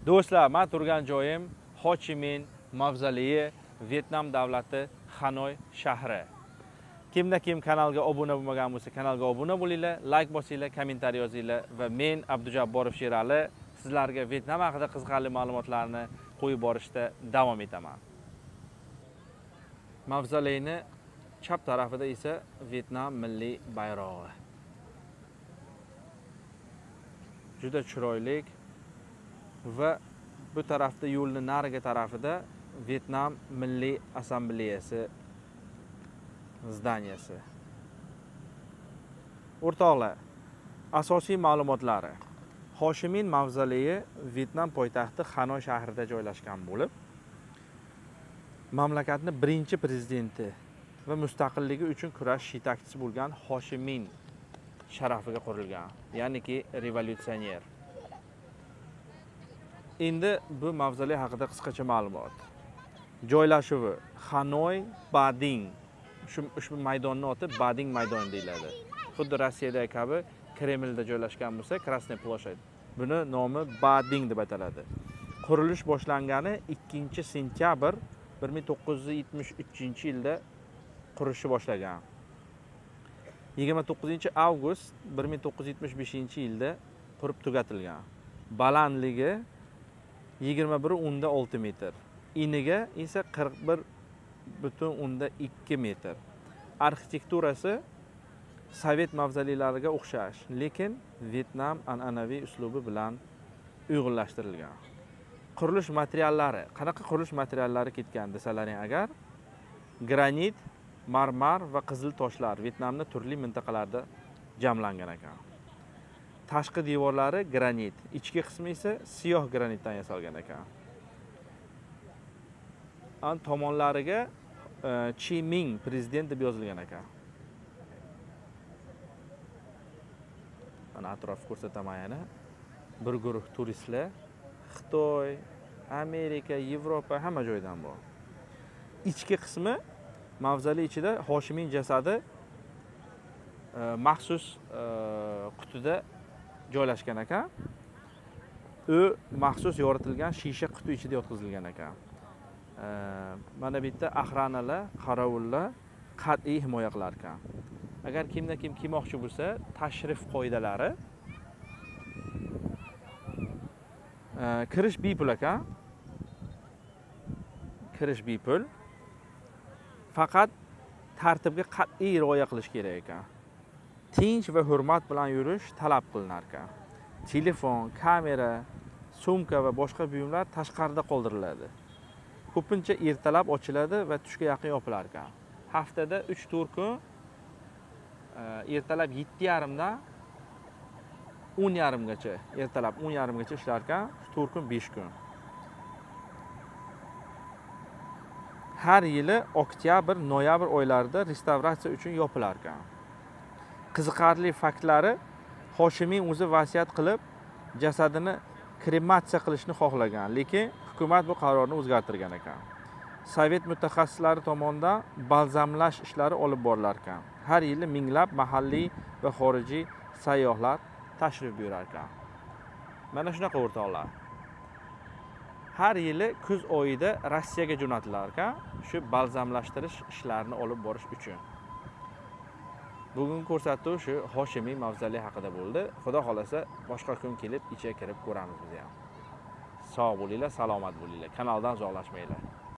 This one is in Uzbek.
Do'stlar, men turgan joyim Ho Chi Minh mavzoleyi, Vyetnam davlati Hanoi shahri. Kim kanalga obuna bo'lmagan bo'lsa, kanalga obuna bo'linglar, like bosinglar, kommentariy yozinglar va men Abdujabborov Sherali sizlarga Vyetnam haqida qiziqarli ma'lumotlarni qo'yib borishda davom etaman. Mavzoleyni chap tarafida esa Vyetnam milliy bayrog'i. Juda chiroyli va bu tarafda yo'lning nariga tarafida Vyetnam milliy assambleyasi zdaniyasi. O'rtoqlar, asosiy ma'lumotlari. Ho Chi Minh mavzoleyi Vyetnam poytaxti Hanoi shahrida joylashgan bo'lib, mamlakatning birinchi prezidenti va mustaqilligi uchun kurash yetakchisi bo'lgan Ho Chi Minh sharafiga qurilgan, ya'niki revolyutsioner. Endi bu mavzoley haqida qisqacha ma'lumot. Joylashuvi Hanoi Ba Dinh. Ushbu maydonni oti Ba Dinh maydoni deyiladi. Xuddi Rossiyada kabi Kremlda joylashgan bo'lsa, Krasnoy ploshad. Buni nomi Ba Dinh deb ataladi. Qurilish boshlangani 2-sentyabr 1973-yilda qurilishni boshlagan. 29-avgust 1975-yilda qurib tugatilgan. Balandligi 21,6 metr. Eniga esa 41,2 metr. Arxitekturasi Sovet mavzoleylariga o'xshash, lekin Vyetnam an'anaviy uslubi bilan uyg'unlashtirilgan. Qurilish materiallari, qanaqa qurilish materiallari ketgan desalaring agar, granit, marmar va qizil toshlar Vyetnamning turli mintaqalarida jamlangan ekan. Tashqi devorlari granit, ichki qismi esa siyoh granitdan yasalgan ekan. Tomonlariga Chi Minh prezident deb yozilgan ekan. Mana atrof ko'rsataman yana. Bir guruh turistlar Xitoy, Amerika, Yevropa hamma joydan bor. Ichki qismi mavzoley ichida Ho Chi Minh jasadi maxsus qutida joylashgan ekan. U maxsus yoritilgan shisha quti ichida yotqizilgan ekan. Mana bu yerda axranalar, qarovullar qat'iy himoya qilar ekan. Agar kim kelmoqchi bo'lsa, tashrif qoidalari kirish bepul ekan. Kirish bepul. Faqat tartibga qat'iy rioya qilish kerak ekan. Tinch va hurmat bilan yurish talab qilinar ekan. Telefon, kamera, sumka va boshqa buyumlar tashqarida qoldiriladi. Ko'pincha ertalab ochiladi va tushga yaqin yopilar ekan. Haftada 3-4 kun ertalab 7:30 dan 10:30 gacha, ertalab 10:30 gacha ishlar ekan, 4 kun 5 kun. Har yili oktyabr, noyabr oylarida restavratsiya uchun yopilar ekan. Qiziqarli faktlari, Ho Chi Minh o'zi vasiyat qilib jasadini krematsiya qilishni xohlagan, lekin hukumat bu qarorni o'zgartirgan ekan. Sovet mutaxassislari tomonidan balzamlash ishlari olib borilar ekan. Har yili minglab mahalliy va xorijiy sayyohlar tashrif buyurar ekan. Mana shunaqa o'rtoqlar. Har yili kuz oyida Rossiyaga jo'natilar ekan, shu balzamlashtirish ishlarini olib borish uchun. Bugun ko'rsatuv shu Ho Chi Minh mavzoley haqida bo'ldi. Xudo xolasa boshqa kun kelib ichiga kirib ko'ramiz biz ham. Sog' bo'linglar, salomat bo'linglar. Kanaldan uzoqlashmanglar.